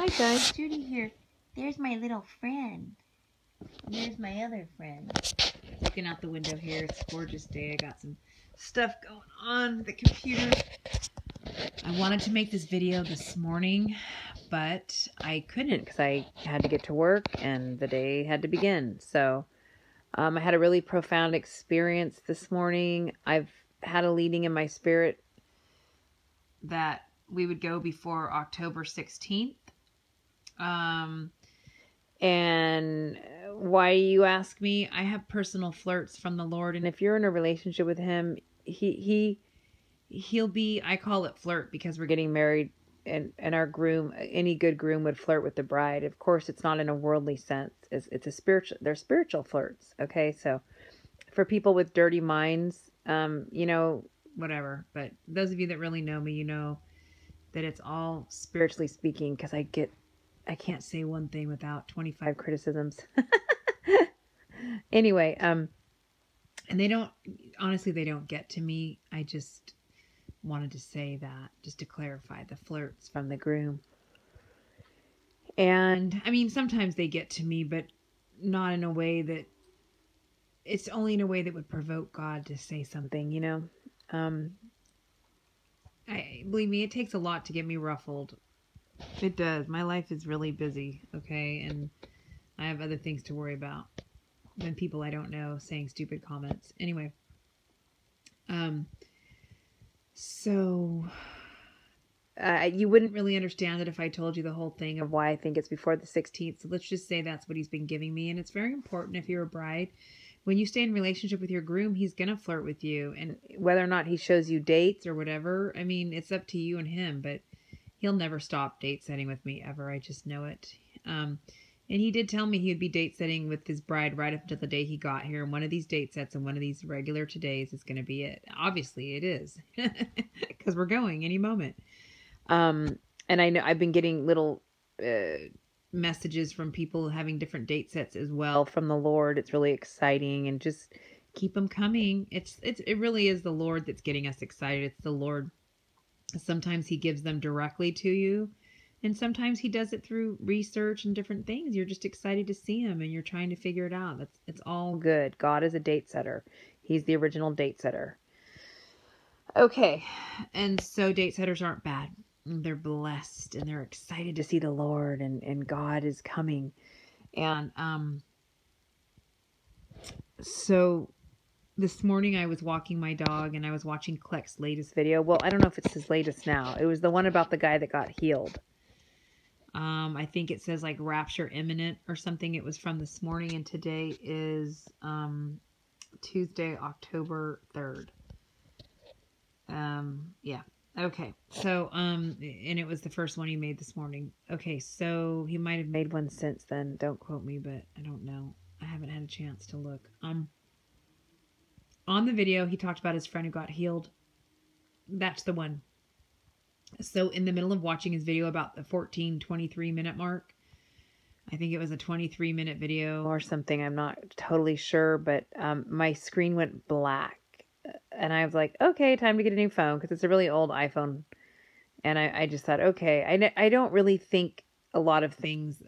Hi guys, Judy here. There's my little friend. And there's my other friend. Looking out the window here. It's a gorgeous day. I got some stuff going on the computer. I wanted to make this video this morning, but I couldn't because I had to get to work and the day had to begin. So I had a really profound experience this morning. I've had a leading in my spirit that we would go before October 16th. And why you ask me? I have personal flirts from the Lord, and if you're in a relationship with him, he'll be, I call it flirt because we're getting married, and our groom, any good groom would flirt with the bride. Of course, it's not in a worldly sense. It's a spiritual, they're spiritual flirts. Okay. So for people with dirty minds, whatever, but those of you that really know me, you know that it's all spiritually speaking, because I can't say one thing without 25 criticisms. Anyway, and they don't, honestly, they don't get to me. I just wanted to say that, just to clarify the flirts from the groom. And I mean, sometimes they get to me, but not in a way that, it's only in a way that would provoke God to say something, you know? Believe me, it takes a lot to get me ruffled. It does. My life is really busy, okay? And I have other things to worry about than people I don't know saying stupid comments. Anyway. So you wouldn't really understand it if I told you the whole thing of why I think it's before the 16th. So let's just say that's what he's been giving me. And it's very important if you're a bride. When you stay in relationship with your groom, he's going to flirt with you. And whether or not he shows you dates or whatever, I mean, it's up to you and him. But he'll never stop date setting with me ever. I just know it. And he did tell me he would be date setting with his bride right up until the day he got here. And one of these date sets and one of these regular todays is going to be it. Obviously it is, because we're going any moment. And I know I've been getting little messages from people having different date sets as well from the Lord. It's really exciting, and just keep them coming. It really is the Lord that's getting us excited. It's the Lord. Sometimes he gives them directly to you, and sometimes he does it through research and different things. You're just excited to see him and you're trying to figure it out. It's all good. God is a date setter. He's the original date setter. Okay. And so date setters aren't bad. They're blessed and they're excited to see the Lord, and God is coming. And so this morning I was walking my dog and I was watching Kleck's latest video. Well, I don't know if it's his latest now. It was the one about the guy that got healed. I think it says like rapture imminent or something. It was from this morning, and today is Tuesday, October 3rd. Yeah. Okay. So, and it was the first one he made this morning. Okay. So he might have made one since then. Don't quote me, but I don't know. I haven't had a chance to look. On the video, he talked about his friend who got healed. That's the one. So in the middle of watching his video about the 23 minute mark, I think it was a 23-minute video or something. I'm not totally sure, but my screen went black. And I was like, okay, time to get a new phone, because it's a really old iPhone. And I just thought, okay, I don't really think a lot of things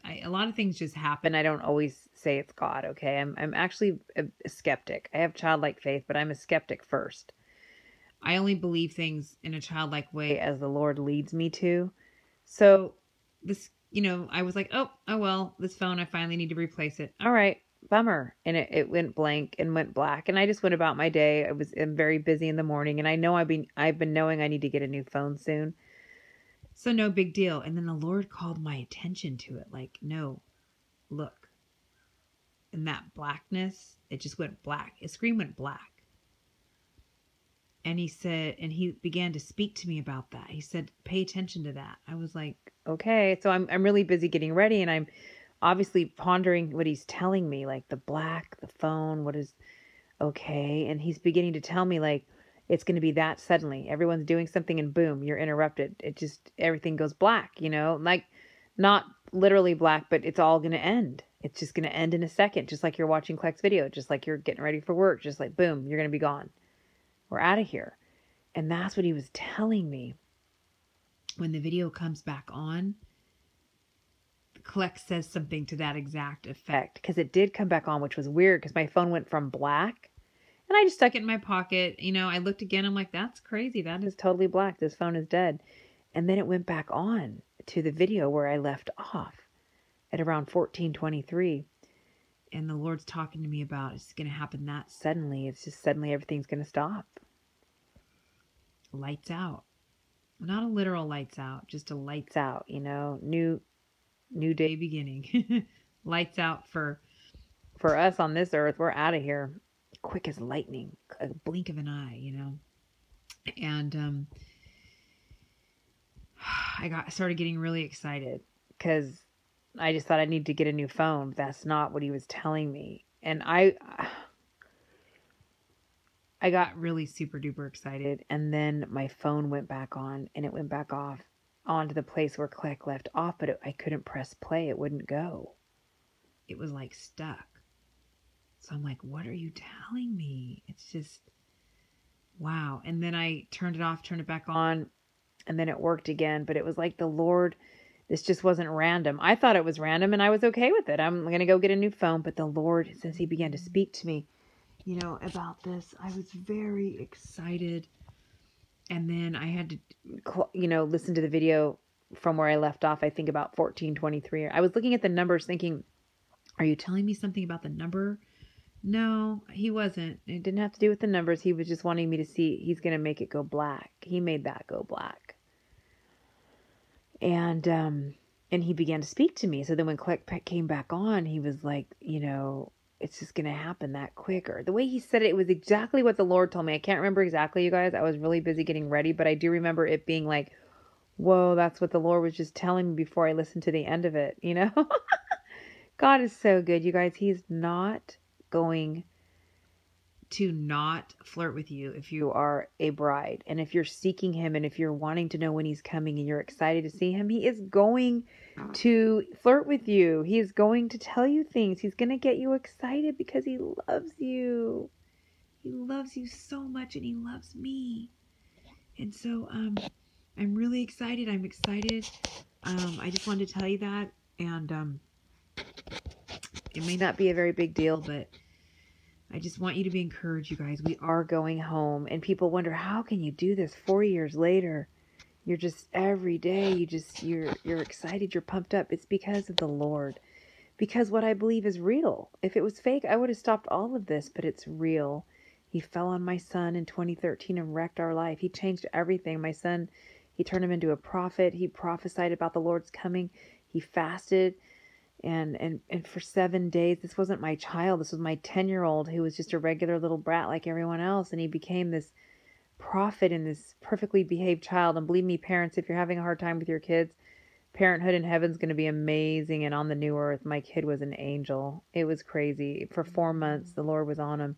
just happen. I don't always say it's God, okay? I'm actually a skeptic. I have childlike faith, but I'm a skeptic first. I only believe things in a childlike way as the Lord leads me to. So this, I was like, oh well, this phone, I finally need to replace it. All right. Bummer. And it went blank and went black, and I just went about my day. I'm very busy in the morning, and I know I've been knowing I need to get a new phone soon. So no big deal. And then the Lord called my attention to it. Like, no, look. And that blackness, it just went black. His screen went black. And he said, and he began to speak to me about that. He said, pay attention to that. I was like, okay. So I'm really busy getting ready, and I'm obviously pondering what he's telling me, like the black, the phone, what is okay. And he's beginning to tell me, like, it's going to be that suddenly. Everyone's doing something and boom, you're interrupted. It just, everything goes black, like not literally black, but it's all going to end. It's just going to end in a second, just like you're watching Kleck's video, just like you're getting ready for work, just like boom, you're going to be gone. We're out of here. And that's what he was telling me. When the video comes back on, Kleck says something to that exact effect, because it did come back on, which was weird because my phone went from black and I just stuck it in my pocket. You know, I looked again. I'm like, that's crazy. That is totally black. This phone is dead. And then it went back on to the video where I left off at around 14:23. And the Lord's talking to me about it's going to happen that suddenly. It's just suddenly everything's going to stop. Lights out. Not a literal lights out, just a lights out, you know, new day beginning. Lights out for us on this earth. We're out of here quick as lightning, a blink of an eye, you know. And I started getting really excited because I just thought I needed to get a new phone. But that's not what he was telling me. And I got really super duper excited, and then my phone went back on, and it went back off onto the place where Kleck left off, but I couldn't press play. It wouldn't go. It was like stuck. So I'm like, what are you telling me? It's just, wow. And then I turned it off, turned it back on, and then it worked again. But it was like the Lord, this just wasn't random. I thought it was random, and I was okay with it. I'm going to go get a new phone. But the Lord, since he began to speak to me, you know, about this, I was very excited. And then I had to, you know, listen to the video from where I left off, I think about 14:23. I was looking at the numbers thinking, are you telling me something about the number? No, he wasn't. It didn't have to do with the numbers. He was just wanting me to see he's going to make it go black. He made that go black. And he began to speak to me. So then when Kleck came back on, he was like, you know, it's just going to happen that quicker. The way he said it, it was exactly what the Lord told me. I can't remember exactly, you guys. I was really busy getting ready, but I do remember it being like, whoa, that's what the Lord was just telling me before I listened to the end of it, you know? God is so good, you guys. He's not going to not flirt with you if you are a bride. And if you're seeking him, and if you're wanting to know when he's coming and you're excited to see him, he is going to flirt with you. He is going to tell you things. He's going to get you excited because he loves you. He loves you so much, and he loves me. And so I'm really excited. I'm excited. I just wanted to tell you that. And it may not be a very big deal, but I just want you to be encouraged, you guys. We are going home. And people wonder, how can you do this 4 years later? You're just every day, you're excited, you're pumped up. It's because of the Lord. Because what I believe is real. If it was fake, I would have stopped all of this, but it's real. He fell on my son in 2013 and wrecked our life. He changed everything. My son, he turned him into a prophet. He prophesied about the Lord's coming. He fasted. And for 7 days, this wasn't my child. This was my 10-year-old who was just a regular little brat like everyone else. And he became this prophet and this perfectly behaved child. And believe me, parents, if you're having a hard time with your kids, parenthood in heaven's going to be amazing. And on the new earth, my kid was an angel. It was crazy. For 4 months, the Lord was on him.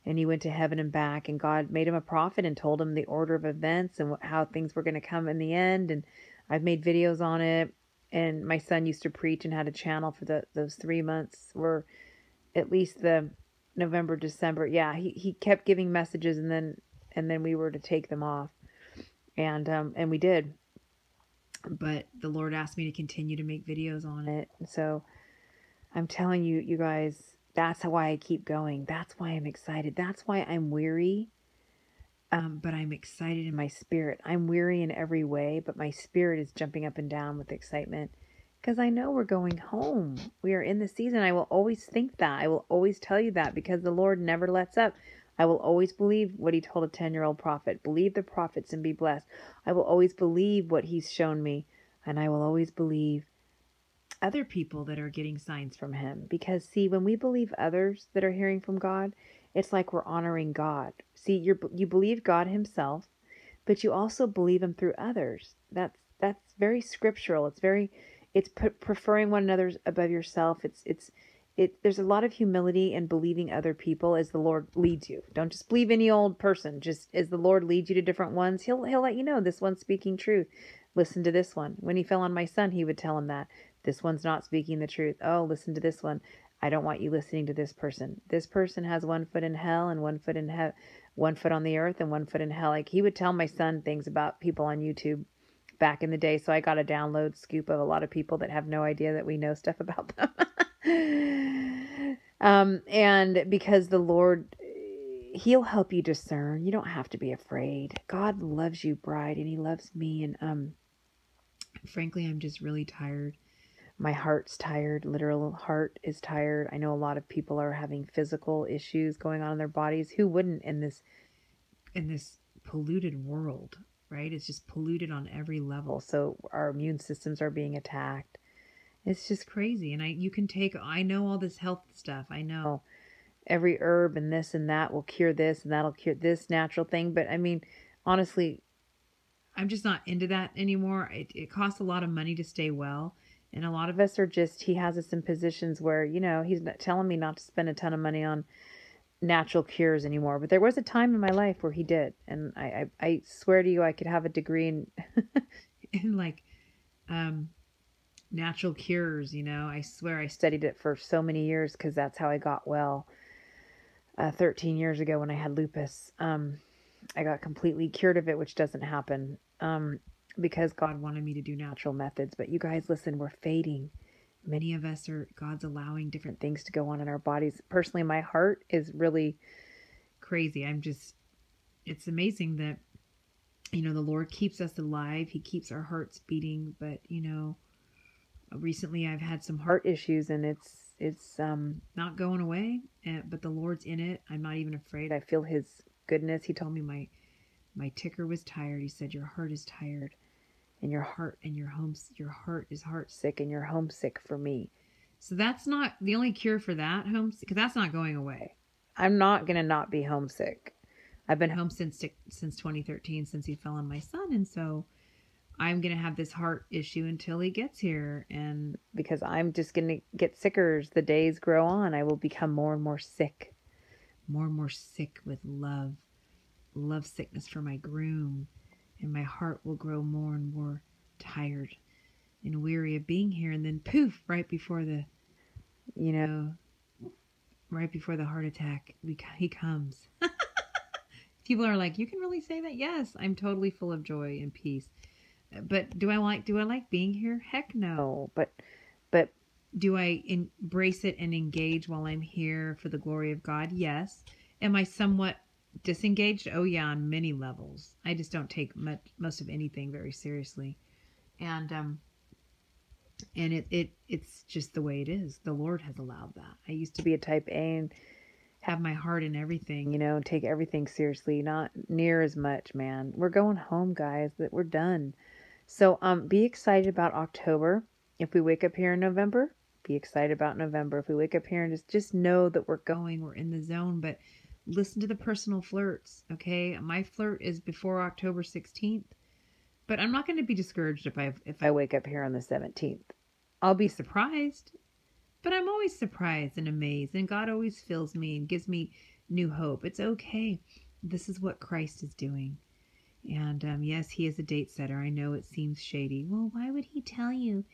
And he went to heaven and back. And God made him a prophet and told him the order of events and how things were going to come in the end. And I've made videos on it. And my son used to preach and had a channel for those 3 months, or at least the November, December. Yeah, he kept giving messages, and then we were to take them off, and we did. But the Lord asked me to continue to make videos on it. So I'm telling you, you guys, that's why I keep going. That's why I'm excited. That's why I'm weary. But I'm excited in my spirit. I'm weary in every way, but my spirit is jumping up and down with excitement because I know we're going home. We are in the season. I will always think that. I will always tell you that because the Lord never lets up. I will always believe what he told a 10-year-old prophet. Believe the prophets and be blessed. I will always believe what he's shown me, and I will always believe other people that are getting signs from him. Because see, when we believe others that are hearing from God, it's like we're honoring God. See, you believe God himself, but you also believe him through others. That's very scriptural. It's preferring one another above yourself. There's a lot of humility in believing other people as the Lord leads you. Don't just believe any old person. Just as the Lord leads you to different ones, he'll let you know this one's speaking truth. Listen to this one. When he fell on my son, he would tell him that. This one's not speaking the truth. Oh, listen to this one. I don't want you listening to this person. This person has 1 foot in hell and 1 foot in 1 foot on the earth and 1 foot in hell. Like he would tell my son things about people on YouTube back in the day, so I got a download scoop of a lot of people that have no idea that we know stuff about them. And because the Lord, He'll help you discern. You don't have to be afraid. God loves you, bride, and He loves me. And frankly, I'm just really tired. My heart's tired. Literal heart is tired. I know a lot of people are having physical issues going on in their bodies. Who wouldn't in this polluted world, right? It's just polluted on every level. So our immune systems are being attacked. It's just crazy. And I know all this health stuff. I know every herb and this and that will cure this and that'll cure this natural thing. But I mean, honestly, I'm just not into that anymore. It costs a lot of money to stay well. And a lot of us are just, He has us in positions where, He's not telling me not to spend a ton of money on natural cures anymore. But there was a time in my life where He did. And I swear to you, I could have a degree in like natural cures, I swear I studied it for so many years because that's how I got well. 13 years ago when I had lupus, I got completely cured of it, which doesn't happen because God wanted me to do natural methods. But you guys, listen, we're fading. Many of us God's allowing different things to go on in our bodies. Personally, my heart is really crazy. It's amazing that, the Lord keeps us alive. He keeps our hearts beating. But, recently I've had some heart issues and it's not going away, but the Lord's in it. I'm not even afraid. I feel His goodness. He told me my ticker was tired. He said, your heart is tired and your heart is heart sick and you're homesick for me. So that's not the only cure for that, homesick, because that's not going away. I'm not going to not be homesick. I've been homesick since 2013, since He fell on my son. And so I'm going to have this heart issue until He gets here. And because I'm just going to get sicker as the days grow on, I will become more and more sick with love sickness for my groom. And my heart will grow more and more tired and weary of being here. And then poof, right before the heart attack, He comes. People are like, you can really say that? Yes, I'm totally full of joy and peace. But do I like being here? Heck no. But do I embrace it and engage while I'm here for the glory of God? Yes. Am I somewhat disengaged? Oh yeah, on many levels. I just don't take most of anything very seriously. And it's just the way it is. The Lord has allowed that. I used to be a type A and have my heart in everything, take everything seriously. Not near as much, man. We're going home, guys. That we're done. So be excited about October. If we wake up here in November, be excited about November. If we wake up here and just know that we're in the zone, but listen to the personal flirts, okay? My flirt is before October 16th, but I'm not going to be discouraged if I wake up here on the 17th. I'll be surprised, but I'm always surprised and amazed, and God always fills me and gives me new hope. It's okay. This is what Christ is doing. And yes, He is a date setter. I know it seems shady. Well, why would He tell you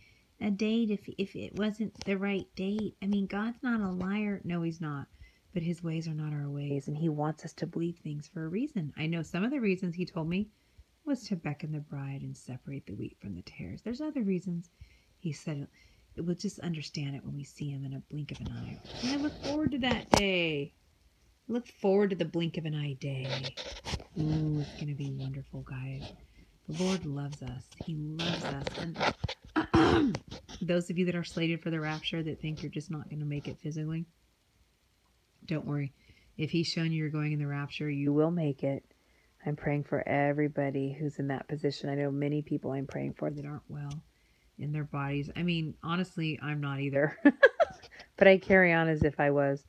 a date if it wasn't the right date? I mean, God's not a liar. No, He's not. But His ways are not our ways, and He wants us to believe things for a reason. I know some of the reasons He told me was to beckon the bride and separate the wheat from the tares. There's other reasons He said we'll just understand it when we see Him in a blink of an eye. And I look forward to that day. Look forward to the blink of an eye day. Ooh, it's going to be wonderful, guys. The Lord loves us. He loves us. And those of you that are slated for the rapture that think you're just not going to make it physically, don't worry. If He's shown you're going in the rapture, you will make it. I'm praying for everybody who's in that position. I know many people I'm praying for that aren't well in their bodies. I mean, honestly, I'm not either. But I carry on as if I was.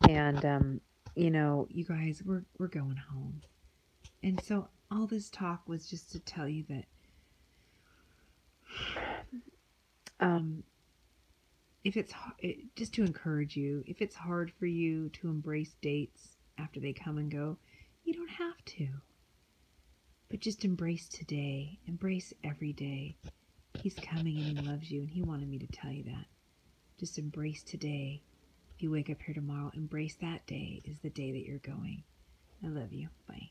And, you guys, we're going home. And so all this talk was just to tell you that just to encourage you, if it's hard for you to embrace dates after they come and go, you don't have to. But just embrace today. Embrace every day. He's coming and He loves you, and He wanted me to tell you that. Just embrace today. If you wake up here tomorrow, embrace that day is the day that you're going. I love you. Bye.